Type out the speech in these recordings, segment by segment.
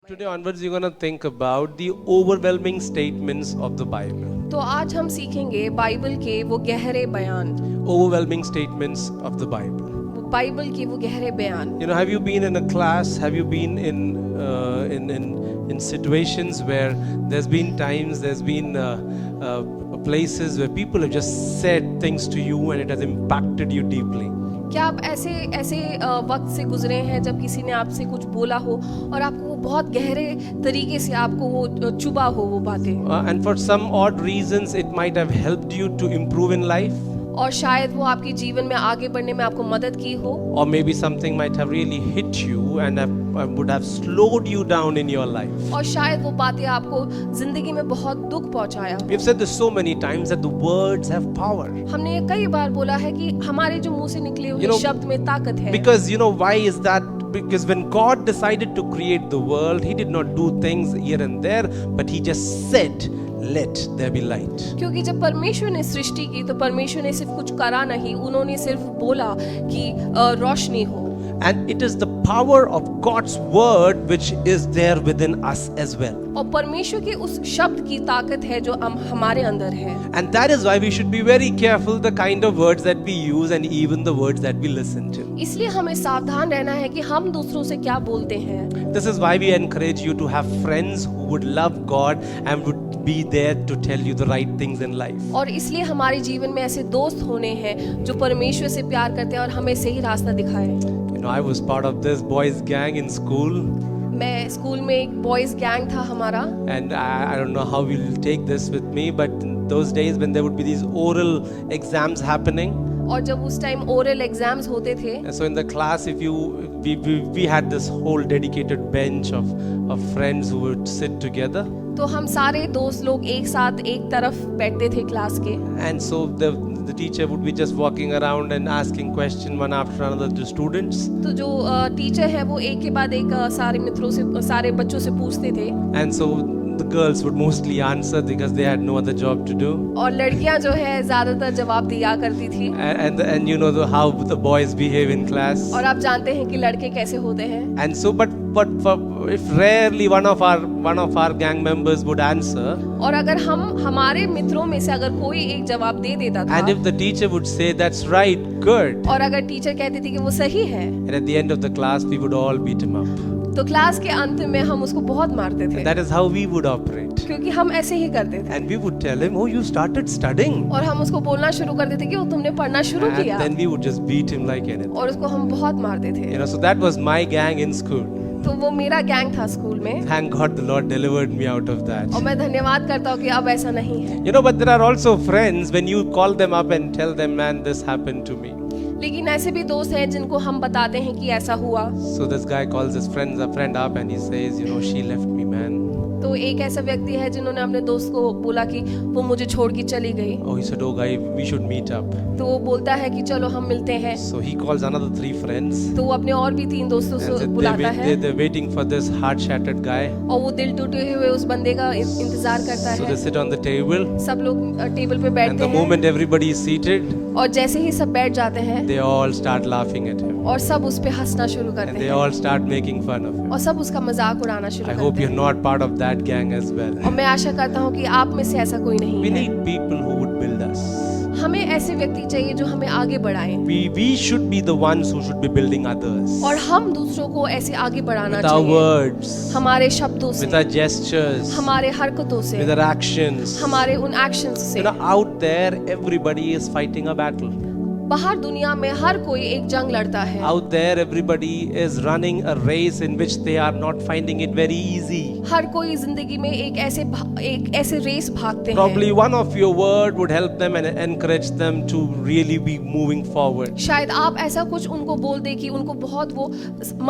Today onwards, you're going to think about the overwhelming statements of the Bible. तो आज हम सीखेंगे Bible के वो गहरे बयान, Overwhelming statements of the Bible. वो बाइबल के वो गहरे बयान। You know, have you been in a class? Have you been in situations where there's been times, there's been places where people have just said things to you and it has impacted you deeply? क्या आप ऐसे वक्त से गुजरे हैं जब किसी ने आपसे कुछ बोला हो और आपको वो बहुत गहरे तरीके से आपको वो चुभा हो वो बातें, And for some odd reasons, it might have helped you to improve in life. और शायद वो आपके जीवन में आगे बढ़ने में आपको मदद की हो, Or maybe something might have really hit you and would have slowed you down in your life. और शायद वो बातें आपको जिंदगी में बहुत दुख पहुंचाया। We've said this so many times that the words have power. हमने ये कई बार बोला है कि हमारे जो मुंह से निकले You हुए know, शब्द में ताकत है। Because you know why is that? Because when God decided to create the world, He did not do things here and there, but He just said, "Let there be light." क्योंकि जब परमेश्वर ने सृष्टि की तो परमेश्वर ने सिर्फ कुछ करा नहीं, उन्होंने सिर्फ बोला कि रोशनी हो। And it is the power of God's word which is there within us as well. और परमेश्वर के उस शब्द की ताकत है जो हमारे अंदर है। And that is why we should be very careful the kind of words that we use and even the words that we listen to. इसलिए हमें सावधान रहना है कि हम दूसरों से क्या बोलते हैं। This is why we encourage you to have friends who would love God and would be there to tell you the right things in life. और इसलिए हमारे जीवन में ऐसे दोस्त होने हैं जो परमेश्वर से प्यार करते हैं और हमें सही रास्ता दिखाए। You know, I was part of this boys gang in school. मैं स्कूल में एक बॉयज गैंग था हमारा, And I don't know how you'll take this with me, but in those days when there would be these oral exams happening, और जब उस time oral exams होते थे and so in the class, we had this whole dedicated bench of friends who would sit together, तो हम सारे दोस्त लोग एक साथ एक तरफ बैठते थे क्लास के। and so the teacher would be just walking around and asking question one after another to students, तो जो टीचर है वो एक के बाद एक सारे मित्रों से सारे बच्चों से पूछते थे, and so the girls would mostly answer because they had no other job to do, और लड़कियां जो है ज्यादातर जवाब दिया करती थी। and you know how the boys behave in class. और आप जानते हैं कि लड़के कैसे होते हैं। And so, but if rarely one of our gang members would answer, और अगर हमारे मित्रों में से अगर कोई एक जवाब दे देता था, and if the teacher would say that's right, good, और अगर टीचर कहती थी कि वो सही है, and at the end of the class we would all beat him up. तो क्लास के अंत में हम उसको बहुत मारते थे। And that is how we would operate. क्योंकि हम ऐसे ही करते थे। And we would tell him, "Oh, you started studying." और हम उसको बोलना शुरू कर देते कि वो तुमने पढ़ना शुरू And किया, then we would just beat him like anything. और उसको हम बहुत मारते थे। You know, so that was my gang in school. तो वो मेरा गैंग था स्कूल में, Thank God the Lord delivered me out of that. और मैं धन्यवाद करता हूँ कि अब ऐसा नहीं है। You know, but there are also friends when you call them up and tell them, "Man, this happened to me." लेकिन ऐसे भी दोस्त हैं जिनको हम बताते हैं कि ऐसा हुआ। So this guy calls his friend up and he says, "You know, she left me, man." तो एक ऐसा व्यक्ति है जिन्होंने अपने दोस्त को बोला कि वो मुझे छोड़ के चली गई। Oh, he said, "Oh, guy, we should meet up." तो वो बोलता है कि चलो हम मिलते हैं। So he calls another 3 friends. तो वो अपने और भी 3 दोस्तों And से said बुलाता है, they're waiting for this heart-shattered guy. और वो दिल टूटे हुए उस बंदे का इंतजार करता So they है। sit on the table. सब लोग टेबल पे And बैठते the हैं, moment everybody is seated, और जैसे ही सब बैठ जाते हैं they all start laughing at him. और सब उस पे हंसना शुरू And करते they हैं, all start making fun of him. और सब उसका मजाक उड़ाना शुरू I hope करते you're हैं। not part of that gang as well. और मैं आशा करता हूँ कि आप में से ऐसा कोई नहीं We है। need people who would build us. हमें ऐसे व्यक्ति चाहिए जो हमें आगे बढ़ाएं, We should be the ones who should be building others. और हम दूसरों को ऐसे आगे बढ़ाना With our चाहिए, words, हमारे शब्दों से, with our gestures, हमारे हरकतों से, with our actions. हमारे उन एक्शंस से। You know, out there, everybody is fighting a battle. बाहर दुनिया में हर कोई एक जंग लड़ता है। Out there, everybody is running a race in which they are not finding it very easy. हर कोई जिंदगी में एक ऐसे रेस भागते हैं। Probably one of your word would help them and encourage them to really be moving forward. शायद आप ऐसा कुछ उनको बोल दे कि उनको बहुत वो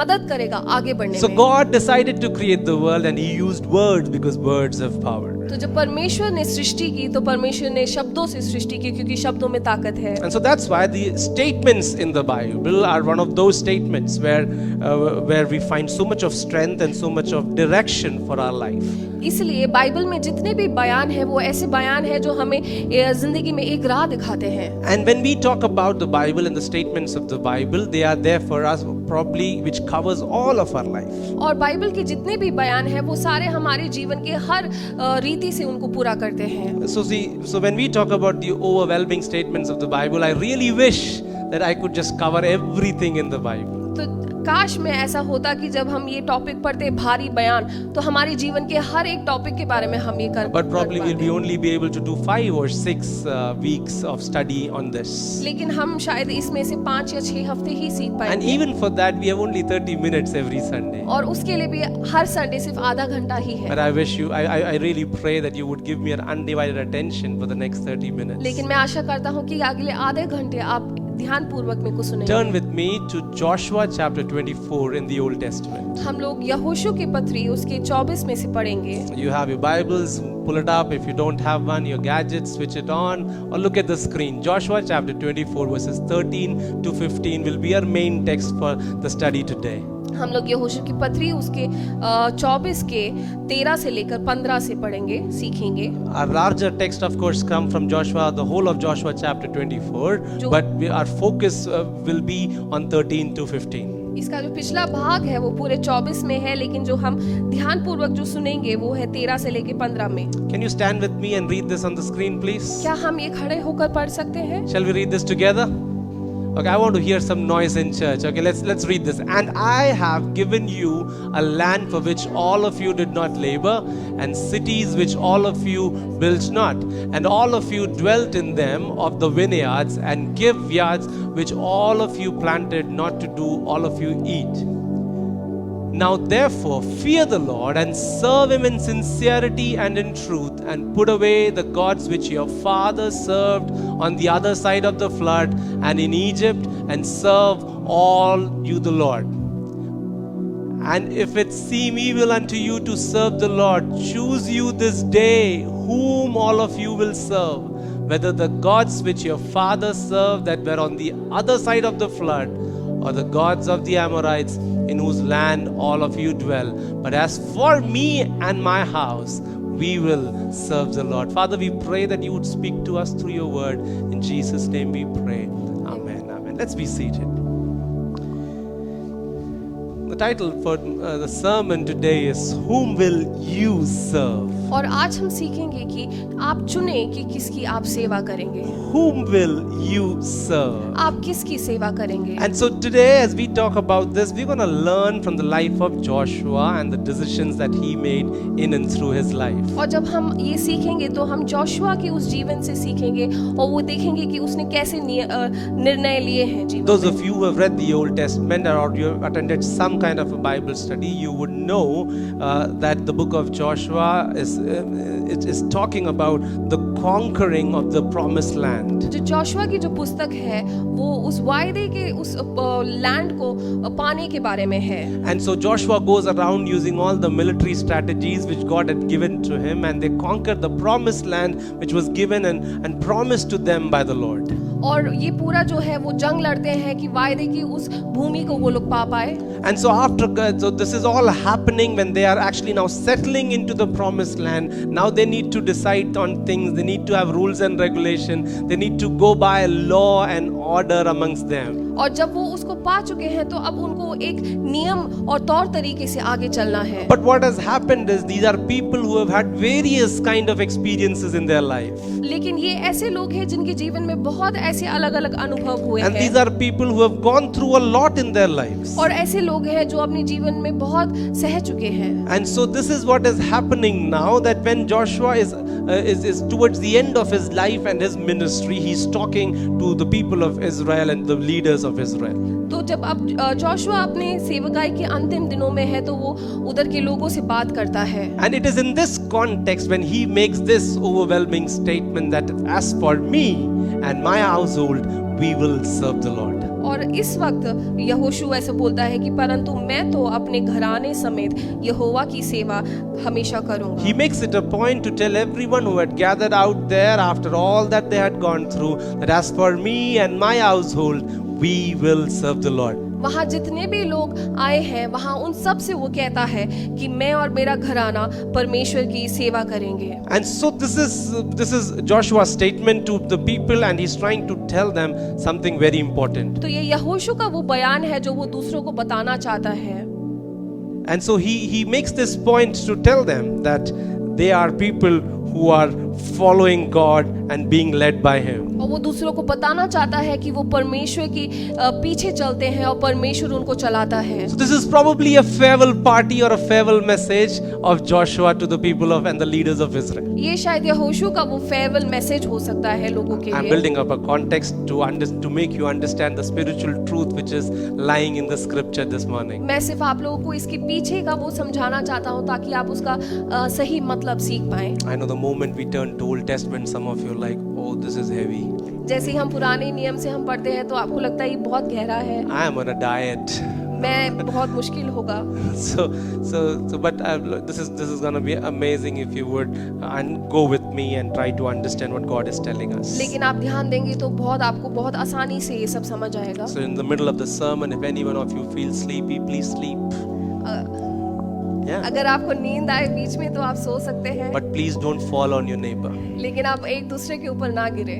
मदद करेगा आगे बढ़ने So में। God decided to create the world and He used words because words have power. तो जब परमेश्वर ने सृष्टि की तो परमेश्वर ने शब्दों से सृष्टि की, क्योंकि शब्दों में ताकत है। And so that's why the statements in the Bible are one of those statements where we find so much of strength and so much of direction for our life. इसलिए बाइबल में जितने भी बयान हैं वो ऐसे बयान हैं जो हमें जिंदगी में एक राह दिखाते हैं। And when we talk about the Bible and the statements of the Bible, they are there for us probably which covers all of our life. और बाइबल के जितने भी बयान हैं वो सारे हमारे जीवन के हर रीति से उनको पूरा करते हैं। So when we talk about the overwhelming statements of the Bible, I really wish that I could just cover everything in the Bible. तो काश में ऐसा होता कि जब हम ये टॉपिक पढ़ते भारी बयान तो हमारे जीवन के हर एक टॉपिक के बारे में हम ये कर But probably we'll be only be able to do 5 or 6 weeks of study on this. लेकिन हम शायद इसमें से 5 या 6 हफ्ते ही सीख And पाएंगे। even for that, we have only 30 minutes every Sunday. और उसके लिए भी हर संडे सिर्फ आधा घंटा ही है। But I wish you, I really pray that you would give me your undivided attention for the next 30 minutes. लेकिन मैं आशा करता हूँ कि अगले आधे घंटे आप ध्यान पूर्वक में कुछ सुनेंगे। Turn with me to Joshua chapter 24 in the Old Testament. हम लोग यहोशू की पत्री उसके 24 में से पढ़ेंगे। You have your Bibles, pull it up. If you don't have one, your gadgets, switch it on or look at the screen. Joshua chapter 24 verses 13 to 15 will be our main text for the study today. हम लोग यहोशू की पत्री उसके 24 के 13 से लेकर 15 से पढ़ेंगे, सीखेंगे। Our larger text, of course, come from Joshua, the whole of Joshua chapter 24, but our focus will be on 13 to 15. इसका जो पिछला भाग है वो पूरे 24 में है, लेकिन जो हम ध्यान पूर्वक जो सुनेंगे वो है 13 से लेकर 15 में। Can you stand with me and read this on the screen, please? क्या हम ये खड़े होकर पढ़ सकते हैं? Shall we read this together? Okay, I want to hear some noise in church. Okay, let's read this. And I have given you a land for which all of you did not labor, and cities which all of you built not, and all of you dwelt in them of the vineyards, and give yards which all of you planted, not to do all of you eat. Now therefore fear the Lord and serve him in sincerity and in truth, and put away the gods which your fathers served on the other side of the flood and in Egypt, and serve all you the Lord. And if it seem evil unto you to serve the Lord, choose you this day whom all of you will serve, whether the gods which your fathers served that were on the other side of the flood, or the gods of the Amorites in whose land all of you dwell. But as for me and my house, we will serve the Lord. Father, we pray that you would speak to us through your word. In Jesus' name we pray. Amen. Amen. Let's be seated. The title for the sermon today is Whom Will You Serve? और आज हम सीखेंगे कि आप चुने कि किसकी आप सेवा करेंगे। Whom will you serve? आप किसकी सेवा करेंगे? And so today, as we talk about this, we're going to learn from the life of Joshua and the decisions that he made in and through his life. और जब हम ये सीखेंगे तो हम जोशुआ के उस जीवन से सीखेंगे और वो देखेंगे कि उसने कैसे निर्णय लिए हैं जीवन Those में। of you who have read the Old Testament or you have attended some kind of a Bible study, you would know that the book of Joshua is talking about the conquering of the promised land. जो Joshua की जो पुस्तक है वो उस वायदे के उस लैंड को पाने के बारे में है। And so Joshua goes around using all the military strategies which God had given to him, and they conquered the promised land which was given and promised to them by the Lord. और ये पूरा जो है वो जंग लड़ते हैं कि वायदे की उस भूमि को वो लोग पा पाए। And so so this is all happening when they are actually now settling into the promised land. Now they need to decide on things. They need to have rules and regulation. They need to go by law and order amongst them. और जब वो उसको पा चुके हैं तो अब उनको एक नियम और तौर तरीके से आगे चलना है। But what has happened is these are people who have had various kind of experiences in their life. लेकिन ये ऐसे लोग हैं जिनके जीवन में बहुत ऐसे अलग-अलग अनुभव हुए And हैं। these are people who have gone through a lot in their lives. और ऐसे लोग हैं जो अपने जीवन में बहुत सह चुके हैं। And so this is what is happening now, that when Joshua is towards the end of his life and his ministry, he's talking to the people of Israel and the leaders of Israel. तो जब अब Joshua अपने सेवकाई के अंतिम दिनों में है तो वो उधर के लोगों से बात करता है। And it is in this context when he makes this overwhelming statement that as for me and my household, we will serve the Lord. और इस वक्त यहोशू ऐसे बोलता है कि परंतु मैं तो अपने घराने समेत यहोवा की सेवा हमेशा करूंगा। He makes it a point to tell everyone who had gathered out there after all that they had gone through that as for me and my household, we will serve the Lord. वहाँ जितने भी लोग आए हैं वहाँ उन सब से वो कहता है कि मैं और मेरा घराना परमेश्वर की सेवा करेंगे। And so this is Joshua's statement to the people, and he's trying to tell them something very important. तो ये यहोशू का वो बयान है जो वो दूसरों को बताना चाहता है। And so he makes this point to tell them that they are people who are following God and being led by Him. और वो दूसरों को बताना चाहता है कि वो परमेश्वर की पीछे चलते हैं और परमेश्वर उनको चलाता है। So this is probably a farewell party or a farewell message of Joshua to the people of and the leaders of Israel. ये शायद यहोशू का वो फेयरवेल मैसेज हो सकता है लोगों के I'm लिए। building up a context to make you understand the spiritual truth which is lying in the scripture this morning. मैं सिर्फ आप लोगों को इसके पीछे का वो समझाना चाहता हूँ ताकि आप उसका सही मतलब सीख पाएं। I know the moment we turn to Old Testament, some of you are like, oh, this is heavy. जैसे ही हम पुराने नियम से हम पढ़ते हैं तो आपको लगता है ये बहुत गहरा है, I am on a diet. मैं बहुत मुश्किल होगा। But this is gonna be amazing if you would and go with me and try to understand what God is telling us. लेकिन आप ध्यान देंगे तो आपको बहुत आसानी से ये सब समझ आएगा। So in the middle of the sermon, if any one of you feels sleepy, please sleep. Yeah. अगर आपको नींद आए बीच में तो आप सो सकते हैं, But please don't fall on your neighbor. लेकिन आप एक दूसरे के ऊपर ना गिरे।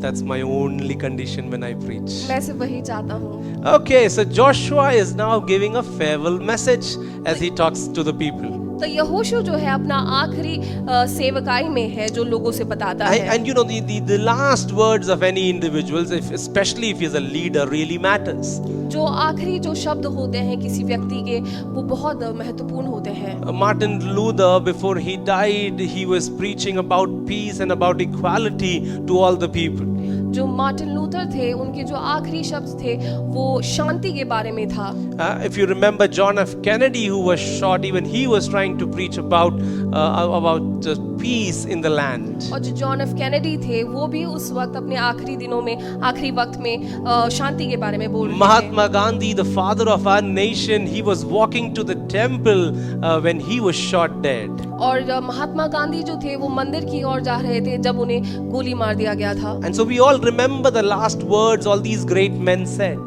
That's my only condition when I preach. मैं सिर्फ वही चाहता हूँ। Okay, so Joshua is now giving a farewell message as he talks to the people. तो यहोशू जो है अपना आखिरी सेवकाई में है जो लोगों से बताता है। And you know the last words of any individuals, especially if he is a leader, really matters. जो आखिरी जो शब्द होते हैं किसी व्यक्ति के वो बहुत महत्वपूर्ण होते हैं। Martin Luther, before he died, he was preaching about peace and about equality to all the people. जो मार्टिन लूथर थे उनके जो आखिरी शब्द थे वो शांति के बारे में था। If you remember John F. Kennedy, who was shot, even he was trying to preach about peace in the land. और जो जॉन एफ कैनेडी थे वो भी उस वक्त अपने आखिरी दिनों में आखिरी वक्त में शांति के बारे में बोल रहे थे। Mahatma Gandhi, the father of our nation, he was walking to the temple when he was shot dead. और महात्मा गांधी जो थे वो मंदिर की ओर जा रहे थे जब उन्हें गोली मार दिया गया था। And so we all remember the last words all these great men said.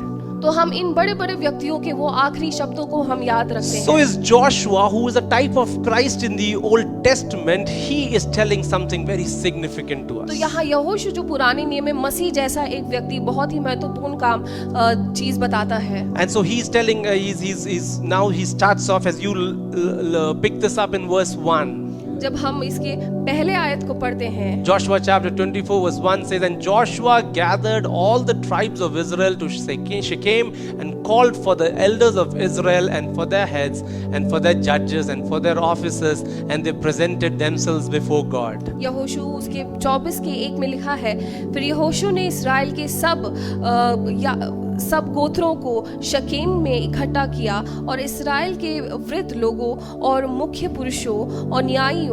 तो हम इन बड़े बड़े व्यक्तियों के वो आखिरी शब्दों को हम याद रखते हैं। So is Joshua, who is a type of Christ in the Old Testament, he is telling something very significant to तो us. यहाँ यहोशू जो पुराने नियम में मसीह जैसा एक व्यक्ति बहुत ही महत्वपूर्ण काम चीज बताता है। And so he's telling, he's now he starts off as you pick this up in verse 1. जब हम इसके पहले आयत को पढ़ते हैं, Joshua chapter 24 verse 1 says, and Joshua gathered all the tribes of Israel to Shechem and called for the elders of Israel and for their heads and for their judges and for their officers, and they presented themselves before God. यहोशू उसके 24 के 1 में लिखा है, फिर यहोशू ने इस्राएल के सब गोत्रों को शकेम में इकट्ठा किया और इस्राएल के वृद्ध लोगों और मुख्य पुरुषों और न्यायियों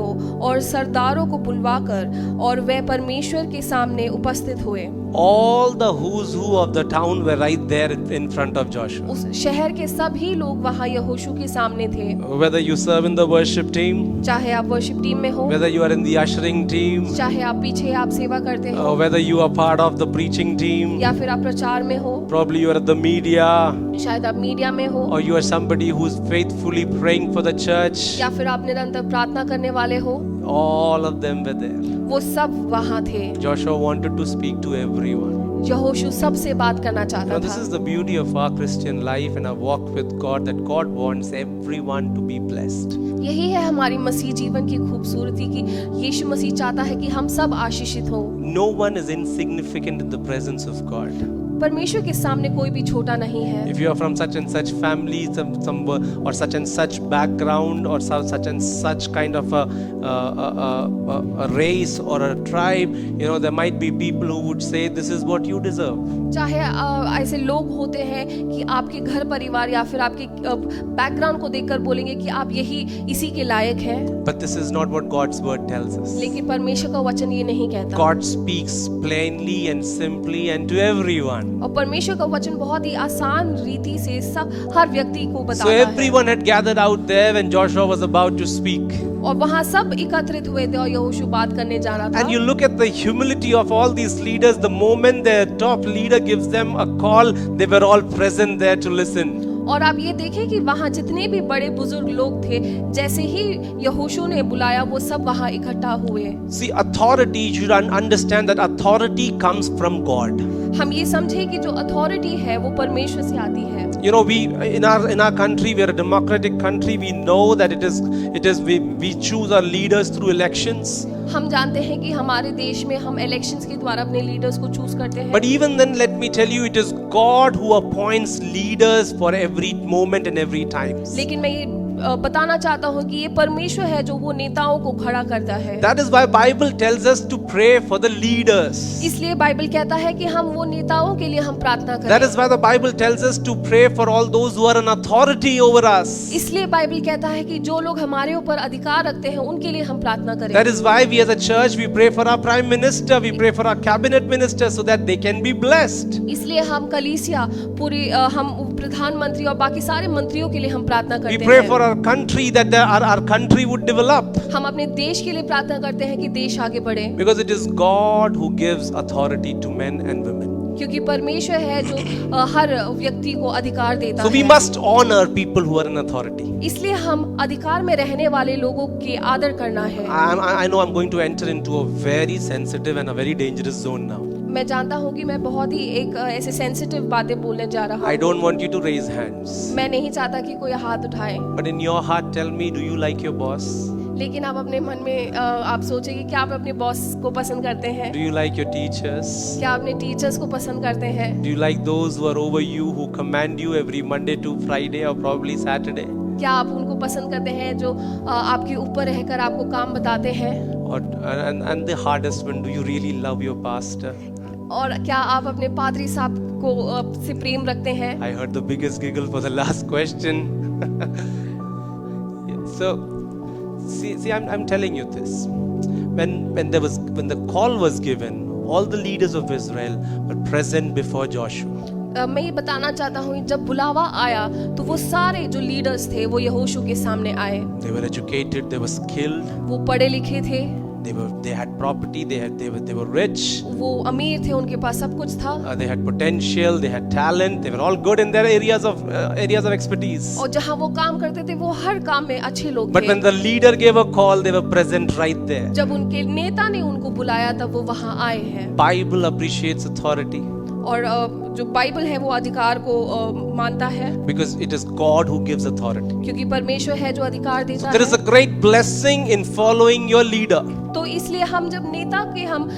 और सरदारों को बुलवाकर और वे परमेश्वर के सामने उपस्थित हुए। All the who's who of the town were right there in front of Joshua. उस शहर के सभी लोग वहाँ यहोशू के सामने थे। Whether you serve in the worship team, चाहे आप वर्शिप टीम में हो, whether you are in the ushering team, चाहे आप पीछे आप सेवा करते हो, whether you are part of the preaching team, या फिर आप प्रचार में हो, probably you are at the media, शायद आप मीडिया में हो, or you are somebody who's faithfully praying for the church. या फिर आप निरंतर प्रार्थना करने वाले हो, All of them were there. वो सब वहाँ थे। Joshua wanted to speak to everyone. यहोशू सबसे बात करना Now चाहता this था। is the beauty of our Christian life and our walk with God, that God wants everyone to be blessed. यही है हमारी मसीह जीवन की खूबसूरती की यीशु मसीह चाहता है कि हम सब आशीषित हो। No one is insignificant in the presence of God. परमेश्वर के सामने कोई भी छोटा नहीं है। If you are from such and such family, or such and such background, or such and such kind of a race or a tribe, you know, there might be people who would say this is what you deserve. चाहे ऐसे लोग होते हैं कि आपके घर परिवार या फिर आपके बैकग्राउंड को देखकर बोलेंगे कि आप यही इसी के लायक हैं। But this is not what God's word tells us. लेकिन परमेश्वर का वचन ये नहीं कहता। God speaks plainly and simply and to everyone. everyone. और परमेश्वर का वचन बहुत ही आसान रीति से सब हर व्यक्ति को So बताता है। everyone had gathered out there when Joshua was about to speak. और वहाँ सब एकत्रित हुए थे और यहोशू बात करने जा रहा And you था। look at the humility of all these leaders, the moment their top leader gives them a call, they were all present there to listen. और आप ये देखें कि वहाँ जितने भी बड़े बुजुर्ग लोग थे, जैसे ही यहोशू ने बुलाया वो सब वहाँ इकट्ठा हुए। See, authority, you should understand that authority comes from God. हम ये समझे कि जो अथॉरिटी है वो परमेश्वर से आती है। You know, we in our country, we are a democratic country. We know that we choose our leaders through elections. हम जानते हैं कि हमारे देश में हम इलेक्शंस के द्वारा अपने लीडर्स को चूज करते हैं। But even then, let me tell you, it is God who appoints leaders for every moment and every time. लेकिन मैं ये बताना चाहता हूँ कि ये परमेश्वर है जो वो नेताओं को खड़ा करता है। That is why Bible tells us to pray for the leaders. इसलिए बाइबल कहता है कि हम वो नेताओं के लिए हम प्रार्थना करें। That is why the Bible tells us to pray for all those who are in authority over us. इसलिए बाइबल कहता है कि जो लोग हमारे ऊपर अधिकार रखते हैं उनके लिए हम प्रार्थना करें। That is why we as a church, we pray for our prime minister, we pray for our cabinet minister so that they can be blessed. इसलिए हम कलीसिया पूरी हम प्रधानमंत्री और बाकी सारे मंत्रियों के लिए हम प्रार्थना We करते pray हैं। for our country that our country would develop. हम अपने देश के लिए प्रार्थना करते हैं कि देश आगे बढ़े, Because it is God who gives authority to men and women. क्योंकि परमेश्वर है जो हर व्यक्ति को अधिकार देता So we है। must honor people who are in authority. इसलिए हम अधिकार में रहने वाले लोगों के आदर करना है। I know I'm going to enter into a very sensitive and a very dangerous zone now. मैं जानता हूँ कि मैं बहुत ही एक ऐसे सेंसिटिव बातें बोलने जा रहा I हूँ। don't want you to raise hands. मैं नहीं चाहता कि कोई हाथ उठाए, But in your heart, tell me, do you like your boss? लेकिन आप अपने मन में आप सोचेंगे क्या आप अपने बॉस को पसंद करते हैं? Do you like your teachers? क्या अपने टीचर्स को पसंद करते हैं? Do you like those who are over you, who command you every Monday to Friday or probably Saturday? क्या आप उनको पसंद करते हैं जो आपके ऊपर रहकर आपको काम बताते हैं? Or and the hardest one, do you really love your pastor? और क्या आप अपने पादरी साहब को से प्रेम रखते हैं? I heard the biggest giggle for the last question. So, see, I'm telling you this. When the call was given, all the leaders of Israel were present before Joshua. मैं ये बताना चाहता हूँ जब बुलावा आया तो वो सारे जो लीडर्स थे वो यहोशू के सामने आए। They were educated, they were skilled, वो पढ़े लिखे थे, they had property, they were rich, वो अमीर थे, उनके पास सब कुछ था। they had potential, they had talent, they were all good in their areas of expertise. और जहाँ वो काम करते थे वो हर काम में अच्छे लोग But थे। when the leader gave a call, they were present right there. जब उनके नेता ने उनको बुलाया तब वो वहाँ आए हैं। Bible appreciates authority और जो बाइबल है वो अधिकार को मानता है, because it is God who gives authority. क्योंकि परमेश्वर है जो अधिकार देता There is a है। great blessing in following your leader. तो इसलिए हम जब नेता के हम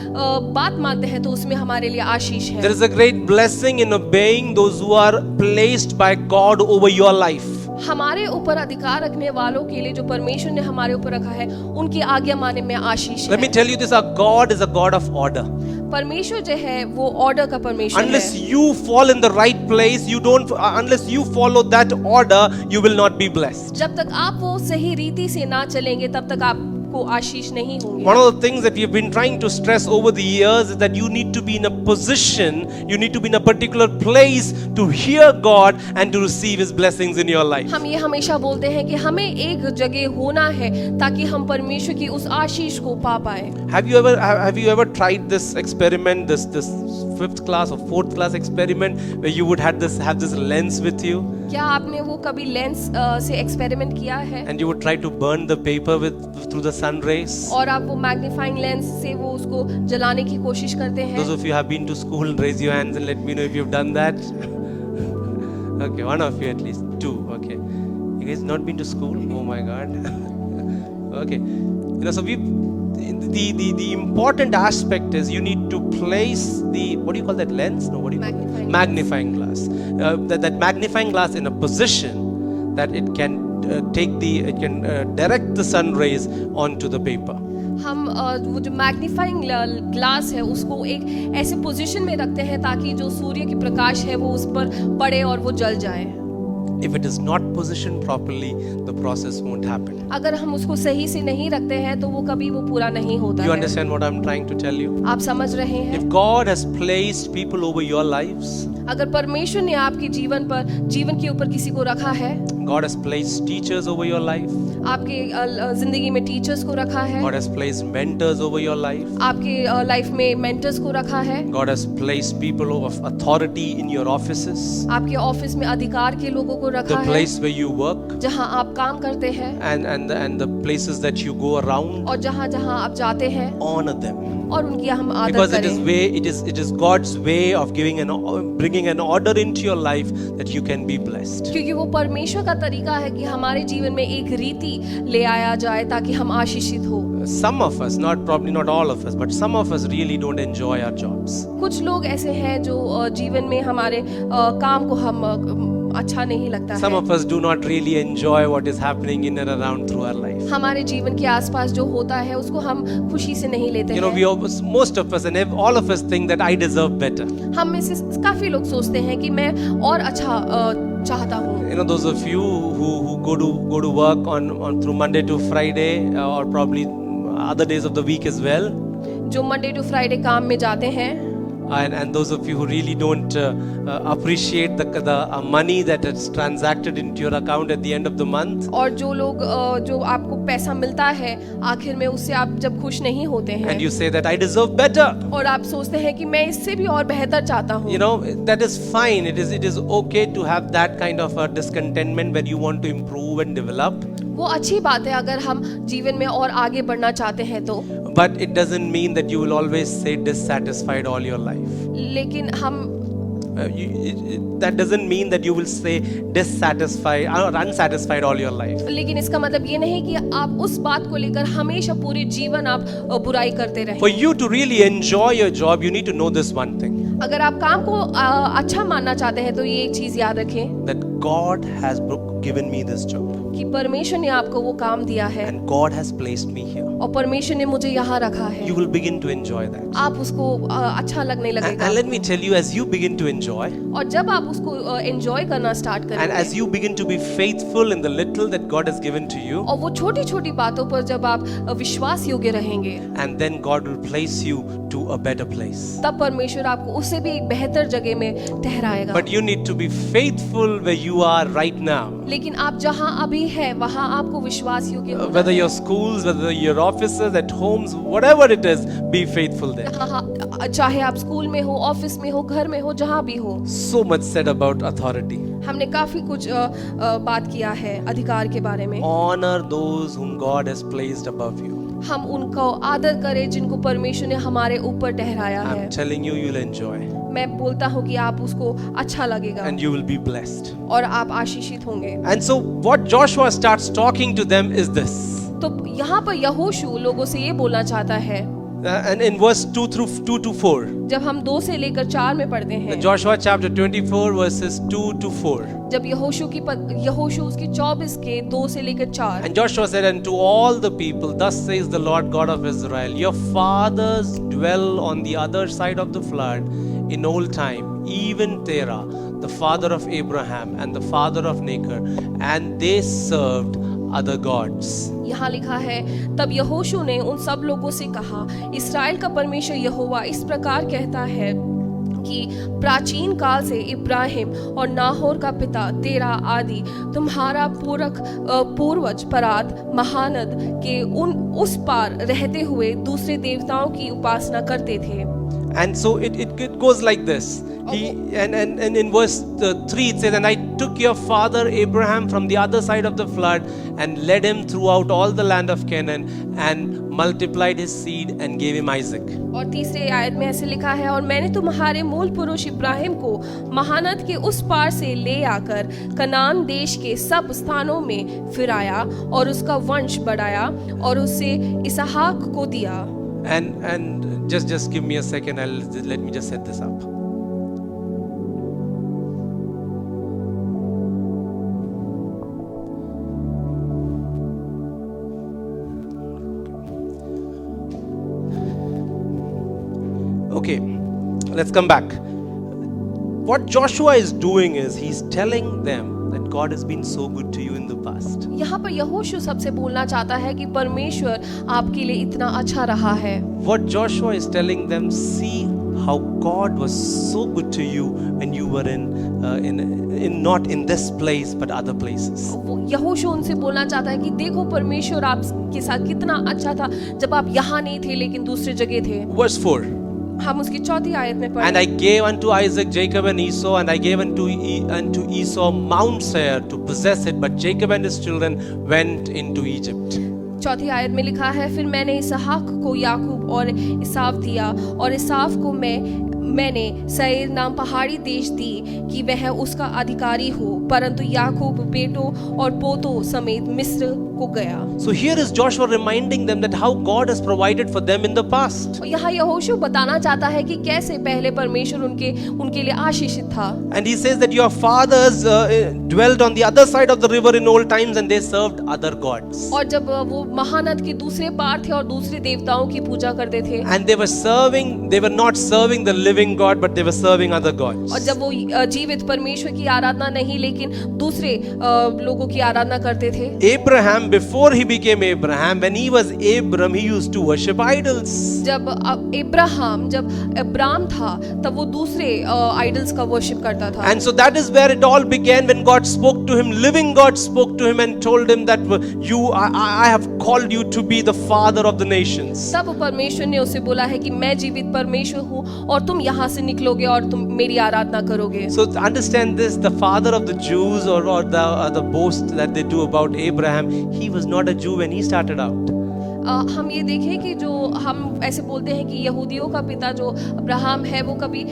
बात मानते हैं तो उसमें हमारे लिए आशीष There है। is a great blessing in obeying those who are placed by God over your life. हमारे ऊपर अधिकार रखने वालों के लिए जो परमेश्वर ने हमारे ऊपर रखा है उनकी आज्ञा मानने में आशीष Let me है। tell you this, our God is a God of order. परमेश्वर जो है वो ऑर्डर का परमेश्वर Unless है। you fall in the right place, unless you follow that order, you will not be blessed. जब तक आप वो सही रीति से ना चलेंगे तब तक आपको आशीष नहीं होंगे। One of the things that we've been trying to stress over the years is that you need to be in a position, you need to be in a particular place to hear God and to receive His blessings in your life. हम ये हमेशा बोलते हैं कि हमें एक जगह होना है ताकि हम परमेश्वर की उस आशीष को पा पाए। Have you ever tried this experiment, this 5th class or 4th class experiment where you would have this lens with you क्या आपने वो कभी लेंस से एक्सपेरिमेंट किया है? and you would try to burn the paper through the sun rays? और आप वो मैग्नीफाइंग लेंस से वो उसको जलाने की कोशिश करते हैं। Those of you who have been to school, raise your hands and let me know if you've done that. Okay, one of you at least, 2. Okay, you guys not been to school? Oh my God. Okay, so the important aspect is you need to place the, what do you call that, lens? No, what do you call it? Magnifying glass. That magnifying glass in a position that it can direct the sun rays onto the paper. हम वो जो magnifying glass है उसको एक ऐसे position में रखते हैं ताकि जो सूर्य की प्रकाश है वो उस पर पड़े और वो जल जाए। if it is not positioned properly, the process won't happen. अगर हम उसको सही से नहीं रखते हैं तो वो कभी वो पूरा नहीं होता You है। understand what I'm trying to tell you? आप समझ रहे हैं? If God has placed people over your lives, अगर परमेश्वर ने आपके जीवन के ऊपर किसी को रखा है, God has placed teachers over your life, आपके जिंदगी में टीचर्स को रखा है, God has placed mentors over your life, आपके लाइफ में मेंटर्स को रखा है, God has placed people of authority in your offices, आपके ऑफिस में अधिकार के लोगों को रखा the है, place where you work, जहां आप काम करते हैं and the places that you go around. और जहां जहां आप जाते हैं, Honor them, और उनकी हम आदर because करें, it is God's way of bringing an order into your life that you can be blessed. क्योंकि वो परमेश्वर का तरीका है कि हमारे जीवन में एक रीति ले आया जाए ताकि हम आशीषित हो। Some of us, probably not all of us, but some of us really don't enjoy our jobs. कुछ लोग ऐसे हैं जो जीवन में हमारे काम को हम अच्छा नहीं लगता Some है। of us do not really enjoy what is happening in and around through our life. हमारे जीवन के आसपास जो होता है उसको हम खुशी से नहीं लेते You know, हैं। most of us and all of us think that I deserve better. हम में से काफी लोग सोचते हैं कि मैं और अच्छा चाहता हूँ। You know, those of you who go to work on through Monday to Friday or probably other days of the week as well, जो मंडे टू फ्राइडे काम में जाते हैं, and those of you who really don't appreciate the money that is transacted into your account at the end of the month. और जो लोग जो आपको पैसा मिलता है आखिर में उससे आप जब खुश नहीं होते हैं And you say that I deserve better. और आप सोचते हैं कि मैं इससे भी और बेहतर चाहता हूँ। You know, that is fine. It is okay to have that kind of a discontentment where you want to improve and develop. वो अच्छी बात है अगर हम जीवन में और आगे बढ़ना चाहते हैं तो, But it doesn't mean that you will always stay dissatisfied all your life. लेकिन हम That doesn't mean that you will stay dissatisfied or unsatisfied all your life. लेकिन इसका मतलब ये नहीं कि आप उस बात को लेकर हमेशा पूरे जीवन आप बुराई करते रहें। For you to really enjoy your job, you need to know this one thing. अगर आप काम को अच्छा मानना चाहते हैं तो ये एक चीज याद रखें That God has given me this job. कि परमेश्वर ने आपको वो काम दिया है And God has placed me here. और परमेश्वर ने मुझे यहाँ रखा है। You will begin to enjoy that. आप उसको अच्छा लगने लगेगा। And let me tell you, as you begin to enjoy, और जब आप उसको एंजॉय करना स्टार्ट and करेंगे as you begin to be faithful in the little that God has given to you, और वो छोटी छोटी बातों पर जब आप विश्वास योग्य रहेंगे, and then God will place you to a better place. तब परमेश्वर आपको उससे भी एक बेहतर जगह में ठहराएगा। But you need to be faithful where you are right now. लेकिन आप जहाँ अभी है वहाँ आपको विश्वास योग्य होना Whether है। your schools, whether your offices, at homes, whatever it is, be faithful there. हाँ, चाहे आप स्कूल में हो, ऑफिस में हो, घर में हो, जहाँ भी हो। So much said about authority. हमने काफी कुछ बात किया है अधिकार के बारे में। Honor those whom God has placed above you. हम उनको आदर करें जिनको परमेश्वर ने हमारे ऊपर ठहराया है। I'm telling you, you'll enjoy. मैं बोलता हूँ कि आप उसको अच्छा लगेगा And you will be blessed. और आप आशीषित होंगे। And so what Joshua starts talking to them is this. तो यहाँ पर यहोशू लोगों से ये बोलना चाहता है, And in verse 2 to 4. जब हम 2 से लेकर 4 में पढ़ते हैं, Joshua chapter 24 verses 2 to 4. जब यहोशू उसकी 24 के 2 से लेकर 4, And Joshua said unto all the people, Thus says the Lord God of Israel, Your fathers dwell on the other side of the flood in old time, even Terah, the father of Abraham and the father of Nachor, and they served other gods. यहाँ लिखा है, तब यहोशू ने उन सब लोगों से कहा, इस्राएल का परमेश्वर यहोवा इस प्रकार कहता है कि प्राचीन काल से इब्राहिम और नाहोर का पिता तेरा आदि तुम्हारा पूर्वज परात महानद के उस पार रहते हुए दूसरे देवताओं की उपासना करते थे। And so it goes like this. And in verse 3 it says, And I took your father Abraham from the other side of the flood and led him throughout all the land of Canaan and multiplied his seed and gave him Isaac. और तीसरे आयत में ऐसे लिखा है, और मैंने तुम्हारे मूल पुरुष इब्राहिम को महानद के उस पार से ले आकर कनान देश के सब स्थानों में फिराया और उसका वंश बढ़ाया और उसे इसहाक को दिया। And just give me a second. Let me just set this up. Okay, let's come back. What Joshua is doing is he's telling them that God has been so good to you in the past. यहाँ पर यहोशू सबसे बोलना चाहता है कि परमेश्वर आपके लिए इतना अच्छा रहा है। What Joshua is telling them, see how God was so good to you when you were in not in this place but other places. यहोशू उनसे बोलना चाहता है कि देखो परमेश्वर आपके साथ कितना अच्छा था जब आप यहाँ नहीं थे लेकिन दूसरी जगह थे। Verse 4. हम उसकी चौथी आयत में पढ़ें। And I gave unto Isaac, Jacob and Esau, and I gave unto Esau Mount Seir to possess it, but Jacob and his children went into Egypt. चौथी आयत में लिखा है, फिर मैंने इसहाक को याकूब और इसाव दिया और इसाव को मैंने सैर नाम पहाड़ी देश दी कि वह उसका अधिकारी हो, परंतु याकूब बेटों और पोतों समेत मिस्र को गया। So here is Joshua reminding them that how God has provided for them in the past. यहाँ यहोशू बताना चाहता है कि कैसे पहले परमेश्वर उनके लिए आशीषित था। And he says that your fathers dwelt on the other side of the river in old times and they served other gods. और जब वो महानद के दूसरे पार थे और दूसरे देवताओं की पूजा करते थे। And they were not serving the living God, but they were serving other gods. और जब वो जीवित परमेश्वर की आराधना नहीं लेकिन दूसरे लोगों की आराधना करते थे। Abraham, before he became Abraham, when he was Abram, he used to worship idols. जब अब्राम था तब वो दूसरे आइडल्स का वर्शिप करता था। And so that is where it all began, when God spoke to him, living God spoke to him and told him that I have called you to be the father of the nations. तब परमेश्वर ने उसे बोला है कि मैं जीवित परमेश्वर हूँ और तुम यहाँ से निकलोगे और तुम मेरी आराधना करोगे। So understand this, the father of the Jews or the boast that they do about Abraham, he was not a Jew when he started out. हम ये देखें कि जो हम ऐसे बोलते हैं कि यहूदियों का पिता जो अब्राहम है वो कभी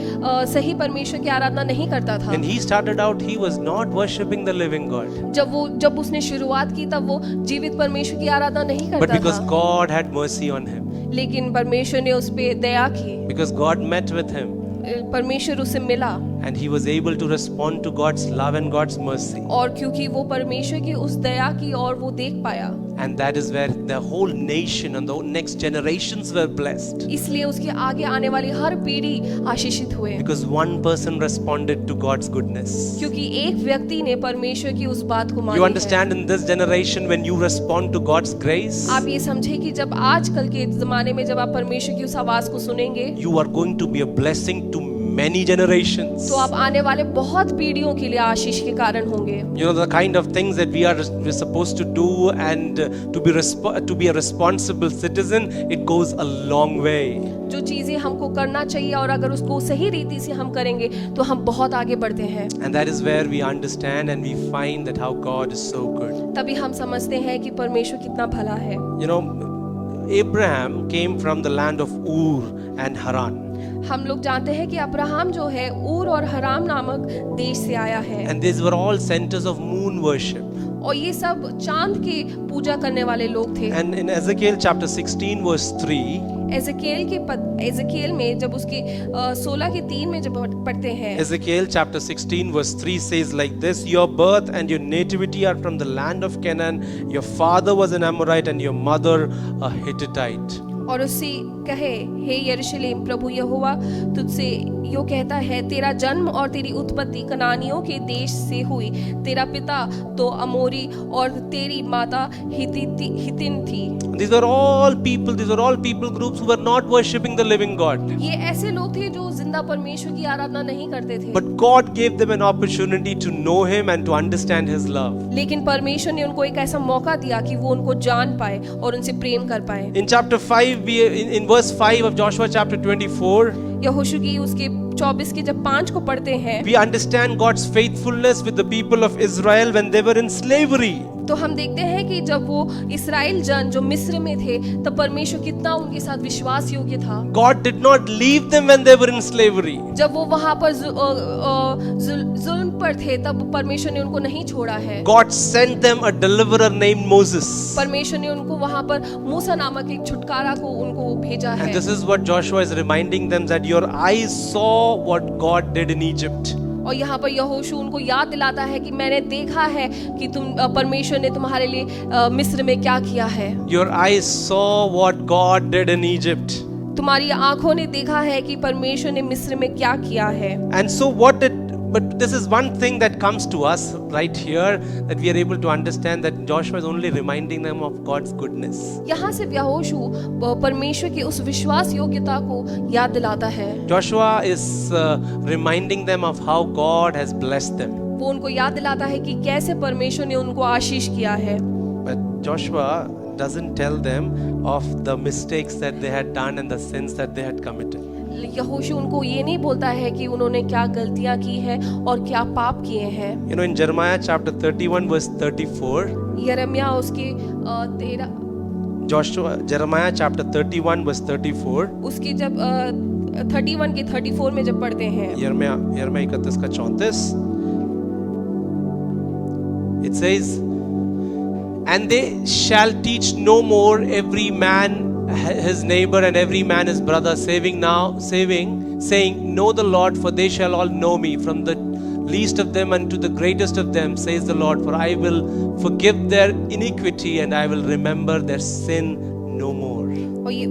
सही परमेश्वर की आराधना नहीं करता था। When he started out, he was not worshipping the living God. जब उसने शुरुआत की तब वो जीवित परमेश्वर की आराधना नहीं करता था। But because God had mercy on him. लेकिन परमेश्वर ने उस पे दया की। Because God met with him. परमेश्वर उसे मिला। And he was able to respond to God's love and God's mercy. और क्योंकि वो परमेश्वर की उस दया की और वो देख पाया। And that is where the whole nation and the next generations were blessed. इसलिए उसके आगे आने वाली हर पीढ़ी आशीषित हुए। Because one person responded to God's goodness. क्योंकि एक व्यक्ति ने परमेश्वर की उस बात को माना। You understand, in this generation when you respond to God's grace, आप ये समझे कि जब आजकल के ज़माने में जब आप परमेश्वर की उस आवाज को सुनेंगे, you are going to be a blessing to many generations. तो आप आने वाले बहुत पीढ़ियों के लिए आशीष के कारण होंगे। You know the kind of things that we're supposed to do and to be a responsible citizen, it goes a long way. जो चीजें हमको करना चाहिए और अगर उसको सही रीति से हम करेंगे तो हम बहुत आगे बढ़ते हैं। And that is where we understand and we find that how God is so good. तभी हम समझते हैं कि परमेश्वर कितना भला है। You know, Abraham came from the land of Ur and Haran. हम लोग जानते हैं कि अब्राहम जो है ऊर और हराम नामक देश से आया है। And these were all centers of moon worship. और ये सब चांद की पूजा करने वाले लोग थे। And in Ezekiel chapter 16 verse 3, एजेकिएल में जब उसकी 16 के 3 में जब पढ़ते हैं, Ezekiel chapter 16 verse 3 says like this: Your birth and your nativity are from the land of Canaan. Your father was an Amorite and your mother a Hittite. और उससे कहे, हे यरूशलेम, प्रभु यहोवा तुझसे यो कहता है, तेरा जन्म और तेरी उत्पत्ति कनानियों के देश से हुई। तेरा पिता तो अमोरी और तेरी माता हितिन थी। These are all people groups who were not worshipping the living God. ये ऐसे लोग थे जो जिंदा परमेश्वर की आराधना नहीं करते थे। But God gave them an opportunity to know Him and to understand His love. लेकिन परमेश्वर ने उनको एक ऐसा मौका दिया कि वो उनको जान पाए और उनसे प्रेम कर पाए। In chapter 5, in verse 5 of Joshua chapter 24, यहोशू की उसके 24 के जब 5 को पढ़ते हैं, we understand God's faithfulness with the people of Israel when they were in slavery. तो हम देखते हैं कि जब वो इस्राएल जन जो मिस्र में थे तब परमेश्वर कितना उनके साथ विश्वास योग्य था। God did not leave them when they were in slavery. जब वो वहां पर जुल्म पर थे तब परमेश्वर ने उनको नहीं छोड़ा है। God sent them a deliverer named Moses. परमेश्वर ने उनको वहां पर मूसा नामक एक छुटकारा को उनको भेजा है। And this is what Joshua is reminding them, that your eyes saw what God did in Egypt. और यहाँ पर यहोशू उनको याद दिलाता है कि मैंने देखा है कि परमेश्वर ने तुम्हारे लिए मिस्र में क्या किया है। Your eyes saw what God did in Egypt. तुम्हारी आंखों ने देखा है कि परमेश्वर ने मिस्र में क्या किया है। And so But this is one thing that comes to us right here, that we are able to understand that Joshua is only reminding them of God's goodness. यहाँ से यहोशू परमेश्वर की उस विश्वास योग्यता को याद दिलाता है। Joshua is reminding them of how God has blessed them. वो उनको याद दिलाता है कि कैसे परमेश्वर ने उनको आशीष किया है। But Joshua doesn't tell them of the mistakes that they had done and the sins that they had committed. यहोशू उनको ये नहीं बोलता है कि उन्होंने क्या गलतियां की हैं और क्या पाप किए हैं। You know, in Jeremiah chapter 31 verse 34, यिर्मयाह उसके 13 Jeremiah chapter 31 verse 34, उसकी जब 31 की 34 में जब पढ़ते हैं, यिर्मयाह 31 का 34, it says, and they shall teach no more every man his neighbor and every man his brother, saying, know the Lord, for they shall all know me, from the least of them unto the greatest of them, says the Lord, for I will forgive their iniquity and I will remember their sin no more. और ये